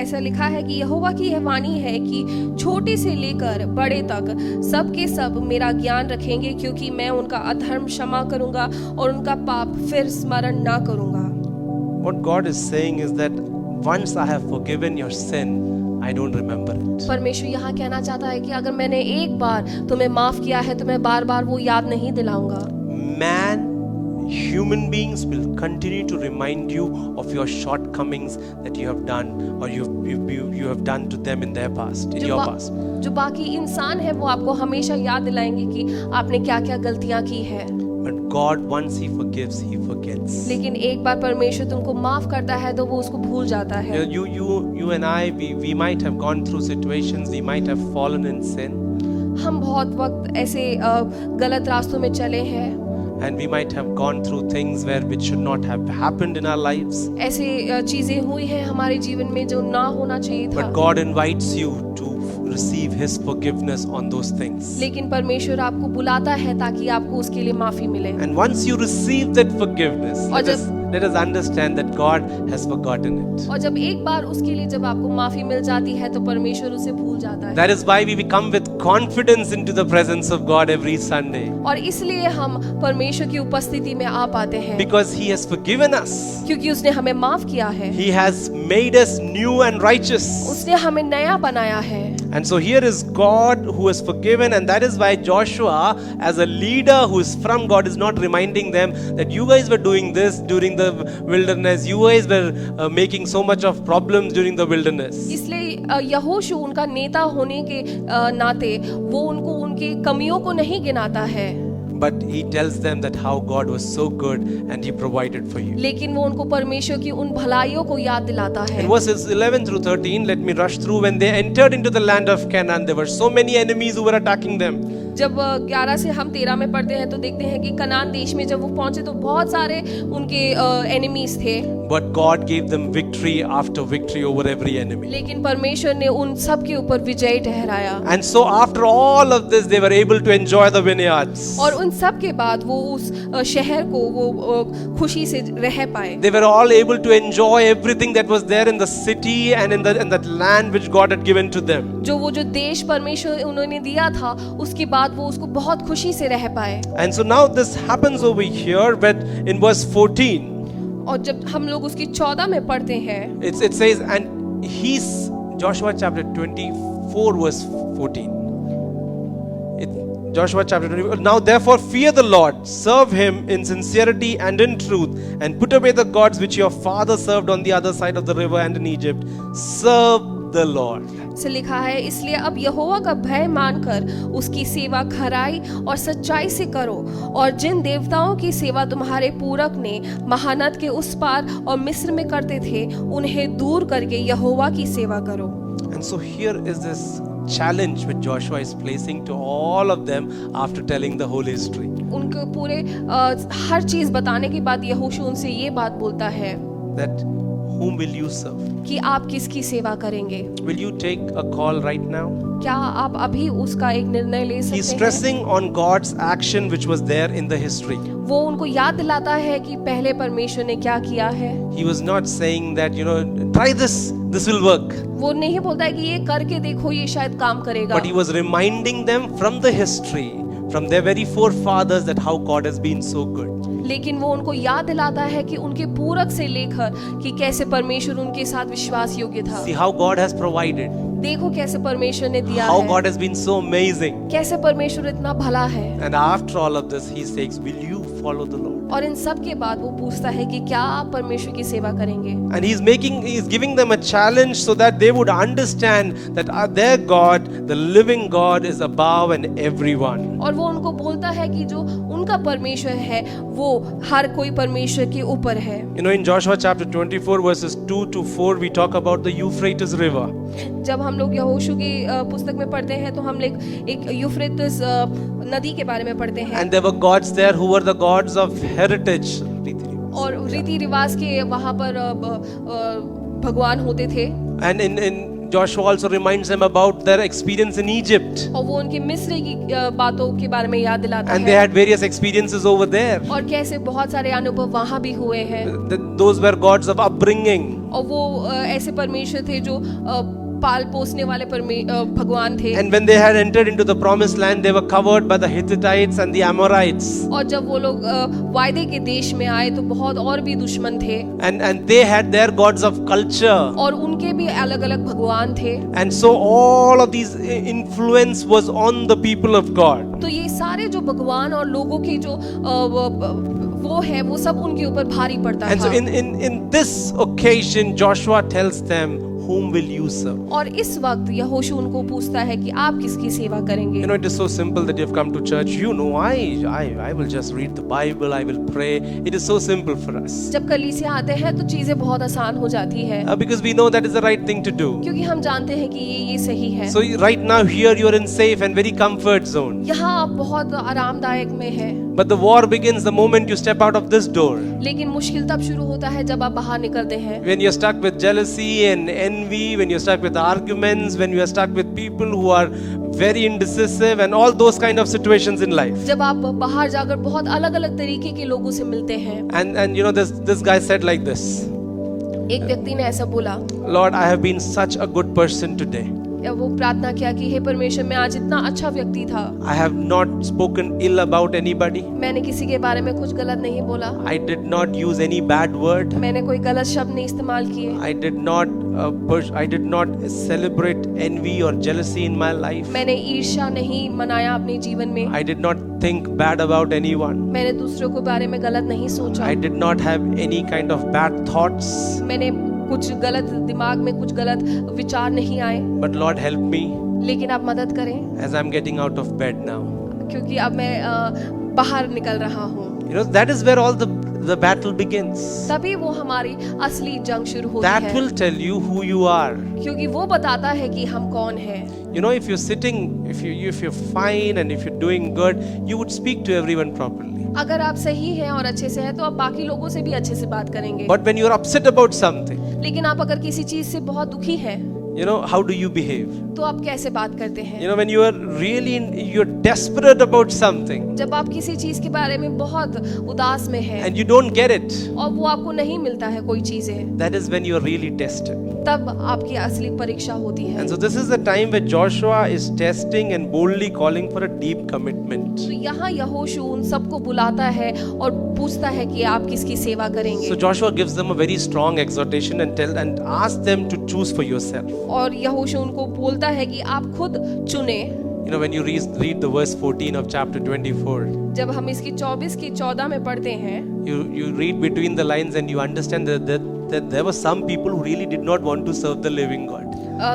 ऐसा लिखा है कि यहोवा की यह वाणी है कि छोटे से लेकर बड़े तक सब के सब मेरा ज्ञान रखेंगे, क्योंकि मैं उनका अधर्म क्षमा करूंगा और उनका पाप फिर स्मरण ना करूंगा। What God is saying is that once I have forgiven your sin, I don't remember it. परमेश्वर यहाँ कहना चाहता है कि अगर मैंने एक बार तुम्हें माफ किया है तो मैं बार बार वो याद नहीं दिलाऊंगा। Man, human beings will continue to remind you of your shortcomings that you have done or you have done to them in their past, in your past. जो बाकी इंसान है वो आपको हमेशा याद दिलाएंगे कि आपने क्या क्या गलतियां की है। But God, once He forgives, He forgets. लेकिन एक बार परमेश्वर तुमको माफ करता है तो वो उसको भूल जाता है। You and I, we might have gone through situations, we might have fallen in sin. हम बहुत वक्त ऐसे गलत रास्तों में चले हैं। And we might have gone through things which should not have happened in our lives. ऐसे चीजें हुई हैं हमारे जीवन में जो ना होना चाहिए था। But God invites you to receive His forgiveness on those things. लेकिन परमेश्वर आपको बुलाता है ताकि आपको उसके लिए माफी मिले। And once you receive that forgiveness, let us understand that God has forgotten it. और जब एक बार उसके लिए जब आपको माफी मिल जाती है तो परमेश्वर उसे भूल जाता है। That is why we come with confidence into the presence of God every Sunday. और इसलिए हम परमेश्वर की उपस्थिति में आ पाते हैं। Because He has forgiven us. क्योंकि उसने हमें माफ किया है। He has made us new and righteous. उसने हमें नया बनाया है। And so here is God who has forgiven, and that is why Joshua, as a leader who is from God, is not reminding them that you guys were doing this during the wilderness, you guys were making so much of problems during the wilderness. इसलिए यहोशू उनका नेता होने के नाते वो उनको उनकी कमियों को नहीं गिनाता है। But he tells them that how God was so good and He provided for you. लेकिन वो उनको परमेश्वर की उन भलाइयों को याद दिलाता है। In verses 11 through 13, let me rush through. When they entered into the land of Canaan, there were so many enemies who were attacking them. जब 11 से हम 13 में पढ़ते हैं तो देखते हैं कि कनान देश में जब वो पहुंचे तो बहुत सारे उनके एनिमीज थे। But God gave them victory after victory over every enemy. लेकिन परमेश्वर ने उन सब के ऊपर विजय ठहराया। And so after all of this, they were able to enjoy the vineyards. और उन सब के बाद वो उस शहर को वो खुशी से रह पाए। They were all able to enjoy everything that was there in the city and in that land which God had given to them. जो देश परमेश्वर उन्होंने दिया था उसके बाद वो उसको बहुत खुशी से रह पाए। And so now this happens over here, but in verse 14. और जब हम लोग उसकी 14 में पढ़ते हैं, it says, and he's Joshua chapter 24 verse 14. Joshua chapter 24. Now therefore fear the Lord, serve Him in sincerity and in truth, and put away the gods which your father served on the other side of the river and in Egypt. Serve the Lord. से लिखा है, इसलिए अब यहोवा का भय मानकर उसकी सेवा खराई और सच्चाई से करो, और जिन देवताओं की सेवा तुम्हारे पूरक ने महानद के उस पार और मिस्र में करते थे उन्हें दूर करके यहोवा की सेवा करो। And so here is this challenge which Joshua is placing to all of them after telling the whole history. उनको पूरे हर चीज बताने के बाद यहोशू उनसे ये बात बोलता है that whom will you serve? कि आप किसकी सेवा करेंगे? Will you take a call right now? क्या आप अभी उसका एक निर्णय ले सकते हैं? He's stressing on God's action which was there in the history. वो उनको याद दिलाता है कि पहले परमेश्वर ने क्या किया है। He was not saying that, try this will work. वो नहीं बोलता है कि ये करके देखो ये शायद काम करेगा। But he was reminding them from the history from their very forefathers that how God has been so good. लेकिन वो उनको याद दिलाता है कि उनके पूरक से लेकर कि कैसे परमेश्वर उनके साथ विश्वास योग्य था। See how God has provided. देखो कैसे परमेश्वर ने दिया How है, God has been so amazing. कैसे परमेश्वर इतना भला है। And after all of this, he says, will you follow the Lord? और इन सब के बाद वो पूछता है कि क्या आप परमेश्वर की सेवा करेंगे। And he's giving them a challenge so that they would understand that their God, the living God, is above and everyone. और वो उनको बोलता है कि जो उनका परमेश्वर है वो हर कोई परमेश्वर के ऊपर है। You know, in Joshua chapter 24 verses 2 to 4, we talk about the Euphrates River. जब हम लोग यहोशू की पुस्तक में पढ़ते हैं तो हम लोग एक यूफ्रेटिस नदी के बारे में पढ़ते हैं। And there were gods there who were the gods of heritage. और रीति रिवाज के वहाँ पर भगवान होते थे। And in Joshua also reminds them about their experience in Egypt. और वो उनके मिस्र की बातों के बारे में याद दिलाता And they है। had various experiences over there. और कैसे बहुत सारे अनुभव वहाँ भी हुए हैं। Those were gods of upbringing. और वो ऐसे परमेश्वर थे जो पाल पोसने वाले भगवान थे। And when they had entered into the promised land, they were covered by the Hittites and the Amorites. और जब वो लोग वायदे के देश में आए तो बहुत और भी दुश्मन थे। And they had their gods of culture. और उनके भी अलग अलग भगवान थे। And so all of these influence was on the people of God. तो ये सारे जो भगवान और लोगों की जो वो है वो सब उनके ऊपर भारी पड़ता And so था। in this occasion, Joshua tells them, whom will you serve? और इस वक्त यहोशू उनको पूछता है कि आप किसकी सेवा करेंगे। You know, it is so simple that you have come to church. You know, I will just read the Bible. I will pray. It is so simple for us. जब कलीसिया आते हैं तो चीजें बहुत आसान हो जाती है। Because we know that is the right thing to do. क्योंकि हम जानते हैं कि ये सही है। So right now here you are in safe and very comfort zone. यहाँ आप बहुत आरामदायक में है। But the war begins the moment you step out of this door. लेकिन मुश्किल तब शुरू होता है जब आप बाहर निकलते हैं। When you're stuck with jealousy and envy, when you're stuck with arguments, when you are stuck with people who are very indecisive and all those kind of situations in life. जब आप बाहर जाकर बहुत अलग-अलग तरीके के लोगों से मिलते हैं। And you know this guy said like this. एक व्यक्ति ने ऐसा बोला, Lord, I have been such a good person today. वो प्रार्थना किया कि हे परमेश्वर मैं आज इतना अच्छा व्यक्ति था। I have not spoken ill about anybody. मैंने किसी के बारे में कुछ गलत नहीं बोला। I did not use any bad word. मैंने कोई गलत शब्द नहीं इस्तेमाल किए। I did not celebrate envy or jealousy in my life. मैंने ईर्ष्या नहीं मनाया अपने जीवन में। I did not think bad about anyone. मैंने दूसरों के बारे में गलत नहीं सोचा। I did not have any kind of bad thoughts. मैंने कुछ गलत दिमाग में कुछ गलत विचार नहीं आए। But Lord help me लेकिन आप मदद करें as I'm getting out of bed now. क्योंकि अब मैं बाहर निकल रहा हूँ। You know, that is where all the battle begins. तभी वो हमारी असली जंग शुरू होती That है। will tell you who you are. क्योंकि वो बताता है कि हम कौन हैं। You know, if you're sitting, if you're fine and if you're doing good, you would speak to everyone properly. अगर आप सही हैं और अच्छे से हैं तो आप बाकी लोगों से भी अच्छे से बात करेंगे। But when you're upset about something, लेकिन आप अगर किसी चीज से बहुत दुखी हैं you know, how do you behave? तो आप कैसे बात करते हैं? You know, when you are really you're desperate about something जब आप किसी चीज के बारे में बहुत उदास में हैं and you don't get it, और वो आपको नहीं मिलता है कोई चीजें, that is when you are really tested. तब आपकी असली परीक्षा होती है। And so this is the time where Joshua is testing and boldly calling for a deep commitment. तो यहाँ यहोशू उन सबको बुलाता है और पूछता है कि आप किसकी सेवा करेंगे। So Joshua gives them a very strong exhortation and asks them to choose for yourself. और यहोशू उनको बोलता है कि आप खुद चुने। You know, when you read the verse 14 of chapter 24, जब हम इसकी 24 की 14 में पढ़ते हैं, you read between the lines and you understand that there were some people who really did not want to serve the living God.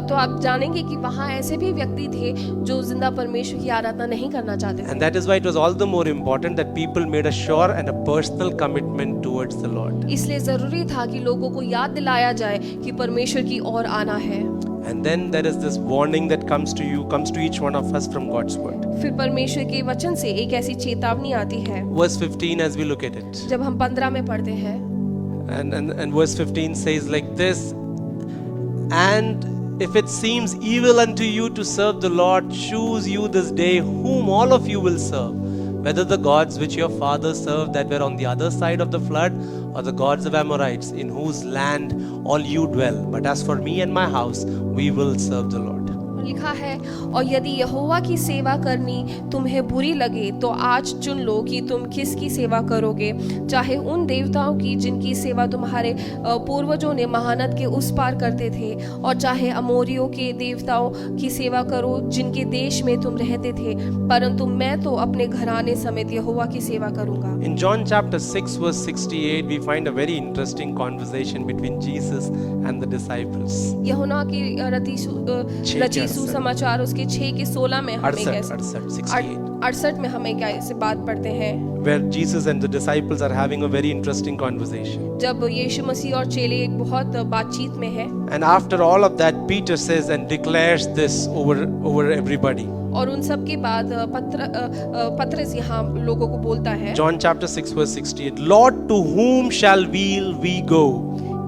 तो आप जानेंगे कि वहाँ ऐसे भी व्यक्ति थे जो जिंदा परमेश्वर की आराधना नहीं करना चाहते थे। And that is why it was all the more important that people made a sure and a personal commitment towards the Lord. इसलिए जरूरी था कि लोगों को याद दिलाया जाए कि परमेश्वर की ओर आना है। And then there is this warning that comes to each one of us from God's word. फिर परमेश्वर के वचन से एक ऐसी चेतावनी आती है। Verse 15 as we look at it. जब हम 15 में पढ़ते हैं, And verse 15 says like this, and if it seems evil unto you to serve the Lord, choose you this day whom all of you will serve, whether the gods which your fathers served that were on the other side of the flood, or the gods of Amorites in whose land all you dwell. But as for me and my house, we will serve the Lord. लिखा है, और यदि यहोवा की सेवा करनी तुम्हें बुरी लगे तो आज चुन लो कि तुम किसकी सेवा करोगे, चाहे उन देवताओं की जिनकी सेवा तुम्हारे पूर्वजों ने महानद के उस पार करते थे, और चाहे अमोरियों के देवताओं की सेवा करो जिनके देश में तुम रहते थे, परंतु मैं तो अपने घराने समेत यहोवा की सेवा करूंगा। In John chapter 6 verse 68 we find a very interesting conversation between Jesus and the disciples. यूहन्ना की रची सुसमाचार उसके 6 के 16 में हमें 68 में हमें क्या इसे बात पढ़ते हैं, where Jesus and the disciples are having a very interesting conversation. जब यीशु मसीह और चेले एक बहुत बातचीत में हैं, And after all of that, Peter says and declares this over everybody. और उन सब के बाद पतरस यहाँ लोगों को बोलता है, John chapter 6 verse 68, Lord, to whom shall we go?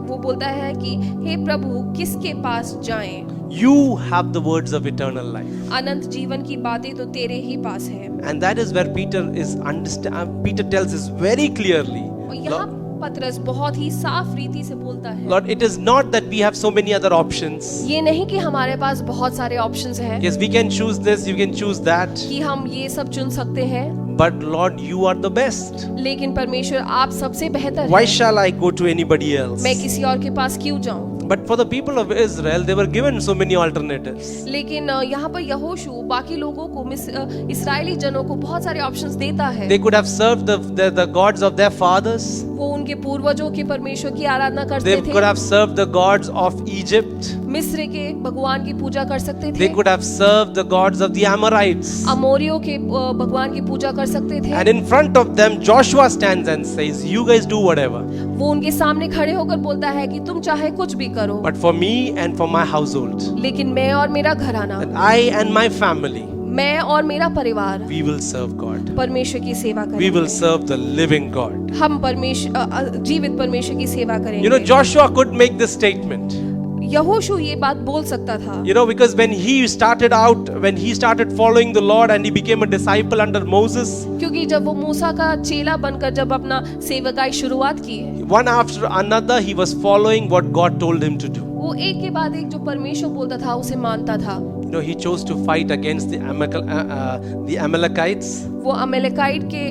वो बोलता है कि हे प्रभु किसके पास जाएं? You have the words of eternal life. अनंत जीवन की बातें तो तेरे ही पास है। And that is where Peter tells us very clearly, और यहाँ पतरस बहुत ही साफ रीति से बोलता है, Lord, it is not that we have so many other options. ये नहीं कि हमारे पास बहुत सारे ऑप्शंस हैं, Yes, we can choose this, you can choose that. कि हम ये सब चुन सकते हैं, But Lord, you are the best. लेकिन परमेश्वर आप सबसे बेहतर Why हैं। shall I go to anybody else? मैं किसी और के पास क्यों जाऊं? But for the people of Israel, they were given so many alternatives. लेकिन यहाँ पर यहोशू बाकी लोगों को इस्राएली जनों को बहुत सारे ऑप्शंस देता है। They could have served the gods of their fathers. वो उनके पूर्वजों के परमेश्वर की आराधना करते They थे। could have served the gods of Egypt. मिस्र के भगवान की पूजा कर सकते थे। They could have served the gods of the Amorites. अमोरियों के भगवान की पूजा कर सकते थे। And in front of them, Joshua stands and says, "You guys do whatever. वो उनके सामने खड़े होकर बोलता है कि तुम चाहे कुछ भी करो, But for me and for my household, लेकिन मैं और मेरा घराना, and I and my family, मैं और मेरा परिवार we will serve God. परमेश्वर की सेवा We करेंगे। will serve the living God." हम जीवित परमेश्वर की सेवा You know, करेंगे। Joshua could make this statement. यहोशू ये बात बोल सकता था, You know, because when he started following the Lord and he became a disciple under Moses, क्योंकि जब वो मूसा का चेला बनकर जब अपना सेवकाई शुरुआत की, one after another he was following what God told him to do. वो एक के बाद एक जो परमेश्वर बोलता था उसे मानता था। You know, he chose to fight against the Amalekites वो अमेलेकाइट के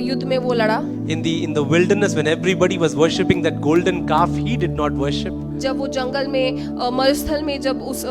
युद्ध में वो लड़ा। in the wilderness when everybody was worshipping that golden calf. He did not worship. जब वो जंगल में मरुस्थल में जब उस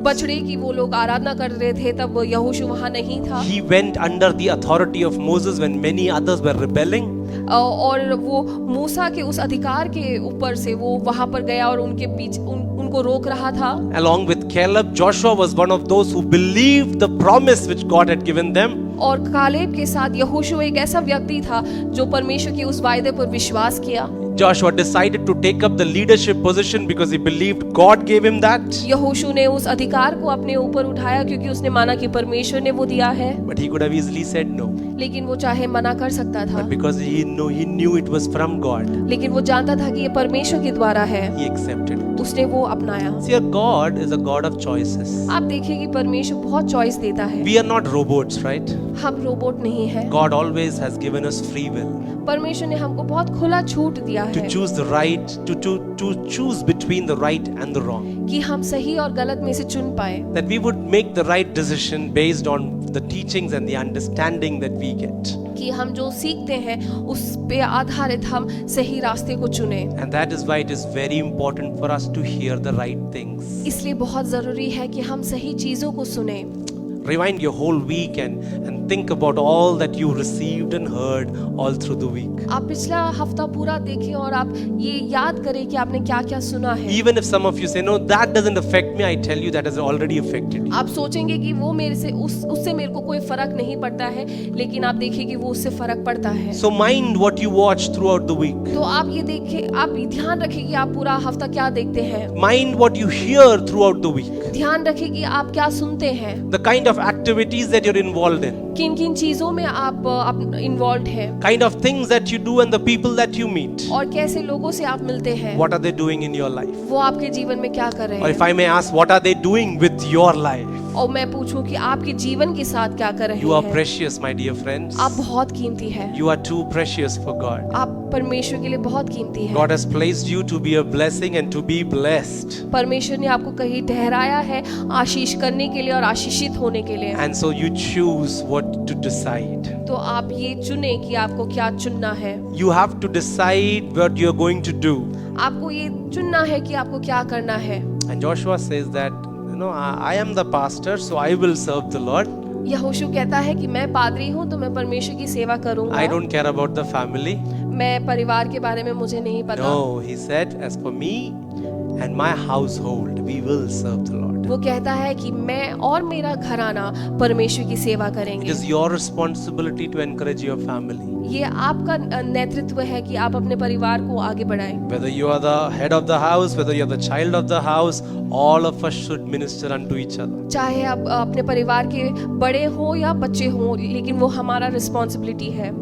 बछड़े की वो लोग आराधना कर रहे थे, तब यहोशू वहाँ नहीं था। He went under the authority of Moses when many others were rebelling. और वो मूसा के उस अधिकार के ऊपर से वो वहाँ पर गया और उनके पीछे उनको रोक रहा था। Along with Caleb, Joshua was one of those who believed the promise which God had given them. और कालेब के साथ यहोशू एक ऐसा व्यक्ति था जो परमेश्वर के उस वायदे पर विश्वास किया। Joshua decided to take up the leadership position because he believed God gave him that. यहोशू ने उस अधिकार को अपने ऊपर उठाया क्योंकि उसने माना कि परमेश्वर ने वो दिया है। But he could have easily said no. लेकिन वो चाहे मना कर सकता था, But because he knew it was from God, लेकिन वो जानता था कि ये परमेश्वर के द्वारा है, he accepted it. उसने वो अपनाया। See, our God is a God of choices. आप देखिए कि परमेश्वर बहुत चॉइस देता है। We are not robots, right? हम रोबोट नहीं है। God always has given us free will परमेश्वर ने हमको बहुत खुला छूट दिया to है choose the right, to choose between the right and the wrong. कि हम सही और गलत में से चुन पाए, That we would make the right decision based on the teachings and the understanding that we get. कि हम जो सीखते हैं उस पे आधारित हम सही रास्ते को चुने। And that is why it is very important for us to hear the right things. इसलिए बहुत जरूरी है कि हम सही चीजों को सुने। Rewind your whole week and think about all that you received and heard all through the week. आप पिछला हफ्ता पूरा देखें और आप ये याद करें कि आपने क्या क्या सुना है। Even if some of you say, no, that doesn't affect me, I tell you that has already affected you. आप सोचेंगे कि वो मेरे से उससे मेरे को कोई फर्क नहीं पड़ता है, लेकिन आप देखिए कि वो उससे फर्क पड़ता है। So mind what you watch throughout the week. तो आप ये देखें, आप ध्यान रखें कि आप पूरा हफ्ता क्या देखते हैं। Mind what you hear throughout the week. ध्यान रखें कि आप क्या सुनते हैं। The kind of activities that you're involved in. किन किन चीजों में आप इन्वॉल्व हैं। Kind of things that you do and the people that you meet. और कैसे लोगों से आप मिलते हैं। What are they doing in your life? वो आपके जीवन में क्या कर रहे Or if हैं। I may ask, what are they doing with your life? और मैं पूछूं कि आपके जीवन के साथ क्या कर रहे You are हैं। precious, my dear friends. आप बहुत कीमती है, You are too precious for God. आप परमेश्वर के लिए बहुत कीमती है। God has placed you to be a blessing and to be blessed. परमेश्वर ने आपको कहीं ठहराया है आशीष करने के लिए और आशीषित होने के लिए। And so you choose what to decide. तो आप ये चुने कि आपको क्या चुनना है। You have to decide what you're going to do. आपको ये चुनना है कि आपको क्या करना है। And Joshua says that, I am the pastor, so I will serve the Lord. यहोशू कहता है कि मैं पादरी हूँ तो मैं परमेश्वर की सेवा करूँगा। I don't care about the family. मैं परिवार के बारे में मुझे नहीं पता। No, he said, as for me and my household, we will serve the Lord. वो कहता है कि मैं और मेरा घराना परमेश्वर की सेवा It करेंगे। is your responsibility to encourage your family. ये आपका नेतृत्व है कि आप अपने परिवार को आगे बढ़ाएं। Whether you are the head of the house, whether you are the child of the house, all of us should minister unto each other. चाहे आप अपने परिवार के बड़े हो या बच्चे हो, लेकिन वो हमारा रिस्पॉन्सिबिलिटी है।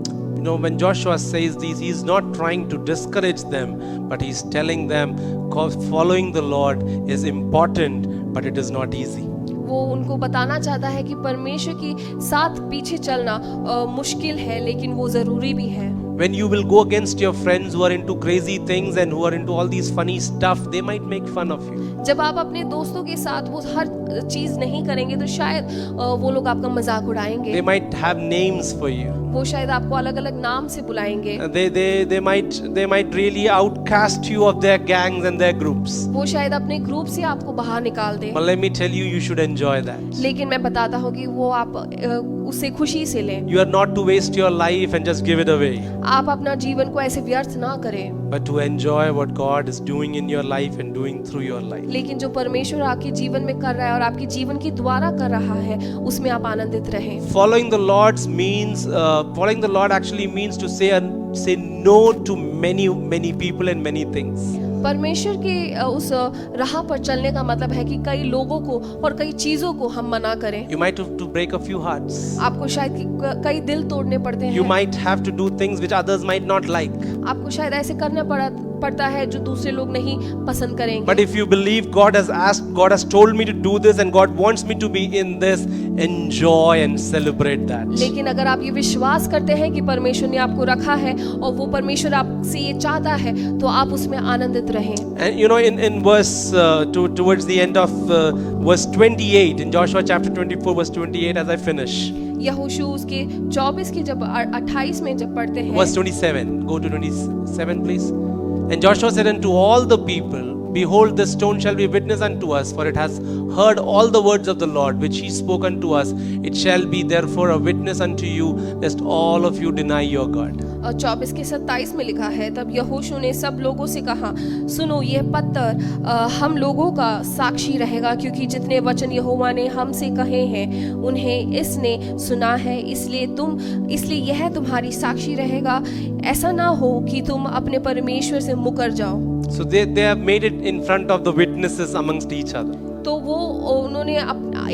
When Joshua says these, he is not trying to discourage them, but he is telling them following the Lord is important, but it is not easy. वो उनको बताना चाहता है कि परमेश्वर के साथ पीछे चलना मुश्किल है, लेकिन वो जरूरी भी है। When you will go against your friends who are into crazy things and who are into all these funny stuff, they might make fun of you. जब आप अपने दोस्तों के साथ वो हर चीज नहीं करेंगे तो शायद वो लोग आपका मजाक उड़ाएंगे। They might have names for you. वो शायद आपको अलग-अलग नाम से बुलाएंगे। They might really outcast you of their gangs and their groups. वो शायद अपने ग्रुप से आपको बाहर निकाल दे। But let me tell you, you should enjoy that. लेकिन मैं बताता हूँ कि वो आप उससे खुशी से लें। You are not to waste your life and just give it away, आप अपना जीवन को ऐसे व्यर्थ ना करें, but to enjoy what God is doing in your life and doing through your life. लेकिन जो परमेश्वर आपके जीवन में कर रहा है और आपके जीवन के द्वारा कर रहा है, उसमें आप आनंदित रहें। Following the Lord actually means to say no to many people and many things. परमेश्वर के उस राह पर चलने का मतलब है कि कई लोगों को और कई चीजों को हम मना करें। You might have to break a few hearts. आपको शायद कई दिल तोड़ने पड़ते You हैं। might have to do things which others might not like. आपको शायद ऐसे करना पड़ता है जो दूसरे लोग नहीं पसंद करेंगे। But if you believe God has told me to do this and God wants me to be in this, enjoy and celebrate that. लेकिन अगर आप ये विश्वास करते हैं कि परमेश्वर ने आपको रखा है और वो परमेश्वर आपसे ये चाहता है, तो आप उसमें आनंदित रहें। And in verse towards the end of verse 28 in Joshua chapter 24 verse 28, as I finish. यहोशू उसके 24 के जब 28 में जब पढ़ते हैं, Verse 27. Go to 27, please. And Joshua said unto all the people, Behold, this stone shall be witness unto us, for it has heard all the words of the Lord, which he spoke unto us. It shall be therefore a witness unto you, lest all of you deny your God. और 24 के 27 में लिखा है, तब यहोशू ने सब लोगों से कहा, सुनो, यह पत्थर हम लोगों का साक्षी रहेगा, क्योंकि जितने वचन यहोवा ने हमसे कहे हैं उन्हें इसने सुना है, इसलिए यह तुम्हारी साक्षी रहेगा। ऐसा ना हो कि तुम अपने परमेश्वर से मुकर जाओ। So they have made it in front of the witnesses amongst each other. तो वो उन्होंने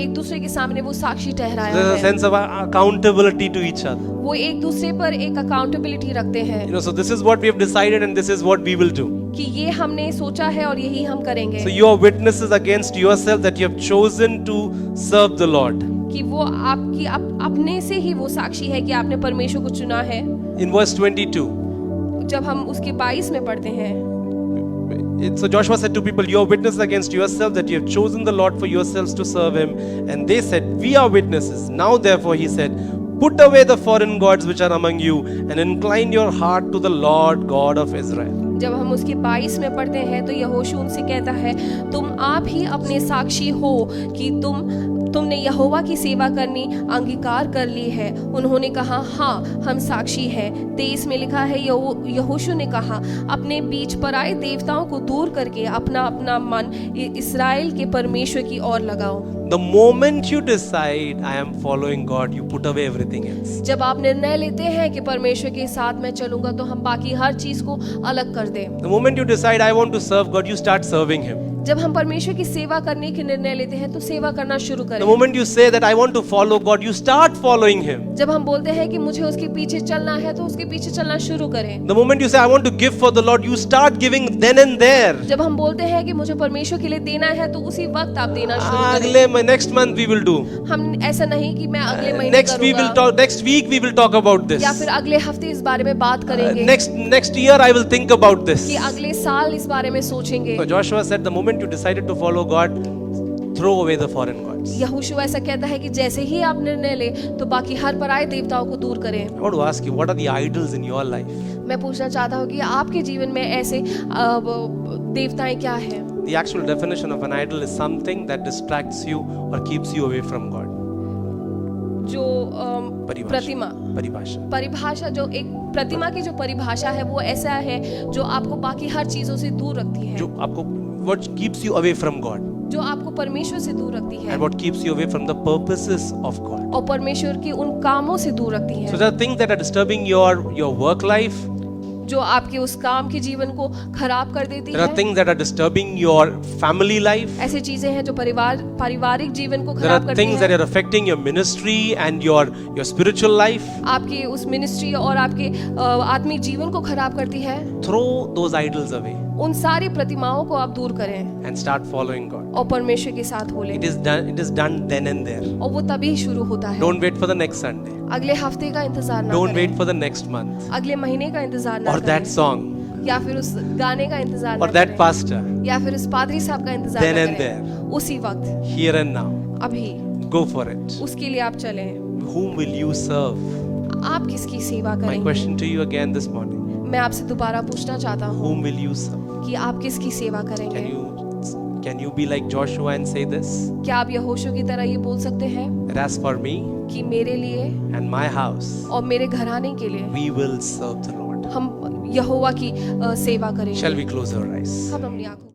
एक दूसरे के सामने वो साक्षी ठहराया There's a है। sense of accountability to each other. वो एक दूसरे पर एक अकाउंटेबिलिटी रखते हैं So this is what we have decided and this is what we will do. कि ये हमने सोचा है और यही हम करेंगे। So you are witnesses against yourself that you have chosen to serve the Lord. कि वो आपकी अपने से ही वो साक्षी है कि आपने परमेश्वर को चुना है। In verse 22. जब हम उसके 22 में पढ़ते हैं, So Joshua said to people, you are witnesses against yourself that you have chosen the Lord for yourselves to serve him. And they said, we are witnesses. Now therefore he said, put away the foreign gods which are among you and incline your heart to the Lord God of Israel. जब हम उसके 22 में पढ़ते हैं तो यहोशू उनसे कहता है, तुम आप ही अपने साक्षी हो कि तुमने यहोवा की सेवा करनी अंगीकार कर ली है। उन्होंने कहा, हाँ, हम साक्षी हैं। 23 में लिखा है, यहोशू ने कहा, अपने बीच पराए देवताओं को दूर करके अपना अपना मन इस्राएल के परमेश्वर की ओर लगाओ। The moment you decide I am following God, you put away everything else. जब आप निर्णय लेते हैं कि परमेश्वर के साथ मैं चलूंगा, तो हम बाकी हर चीज को अलग कर दें। The moment you decide I want to serve God, you start serving him. जब हम परमेश्वर की सेवा करने के निर्णय लेते हैं तो सेवा करना शुरू The करें। moment you say that I want to follow God, you start following Him. जब हम बोलते हैं कि मुझे उसके पीछे चलना है तो उसके पीछे चलना शुरू करें। The moment you say I want to give for the Lord, you start giving then and there. जब हम बोलते हैं कि मुझे परमेश्वर के लिए देना है तो उसी वक्त आप देना शुरू करें। अगले next month we will do. हम ऐसा नहीं कि मैं अगले महीने Next we will करूंगा talk. Next week we will talk about this. या फिर अगले हफ्ते इस बारे में बात करेंगे Next year I will think about this. कि अगले साल इस बारे में सोचेंगे। So Joshua said, the moment you decided to follow God, throw away the foreign gods. यहोशू ऐसा कहता है कि जैसे ही आप निर्णय ले तो बाकी हर पराये देवताओं को दूर करें। I want to ask you, what are the idols in your life? मैं पूछना चाहता हूँ कि आपके जीवन में ऐसे देवताएं क्या हैं? The actual definition of an idol is something that distracts you or keeps you away from God. जो प्रतिमा परिभाषा जो एक प्रतिमा की जो परिभाषा है वो ऐसा है जो आपको बाकी हर चीजों से दूर रखती है, जो आपको what keeps you away from God जो आपको परमेश्वर से दूर रखती है and what keeps you away from the purposes of God. और परमेश्वर के उन कामों से दूर रखती है। So there are things that are disturbing your work life. जो आपके उस काम के जीवन को खराब कर देती There are है। things that are disturbing your family life. ऐसी चीजें हैं जो पारिवारिक जीवन को There खराब are करती things that हैं। are affecting your ministry and your spiritual life. आपकी उस मिनिस्ट्री और आपके आत्मिक जीवन को खराब करती है। Throw those idols away उन सारी प्रतिमाओं को आप दूर करें and start following God. और परमेश्वर के साथ हो लें। It is done then and there. और वो तभी शुरू होता है। Don't wait for the next Sunday. अगले हफ्ते का इंतजार ना Don't करें, wait for the next month अगले महीने का इंतजार ना or that करें, song या फिर उस गाने का इंतजार or ना that करें, pastor. या फिर उस पादरी साहब का इंतजार Then ना and करें। उसी वक्त Here and now. अभी Go for it. उसके लिए आप चलें। Whom will you serve? आप किसकी सेवा My करेंगे? question to you again this morning. मैं आपसे दोबारा पूछना चाहता हूँ Whom will you serve? कि आप किसकी सेवा करेंगे? Can you be like Joshua and say this? क्या आप यहोशू की तरह ये बोल सकते हैं That as for me कि मेरे लिए and my house, और मेरे घराने के लिए we will serve the Lord. हम यहोवा की सेवा करेंगे? Shall we close our eyes? हम अपनी आंखों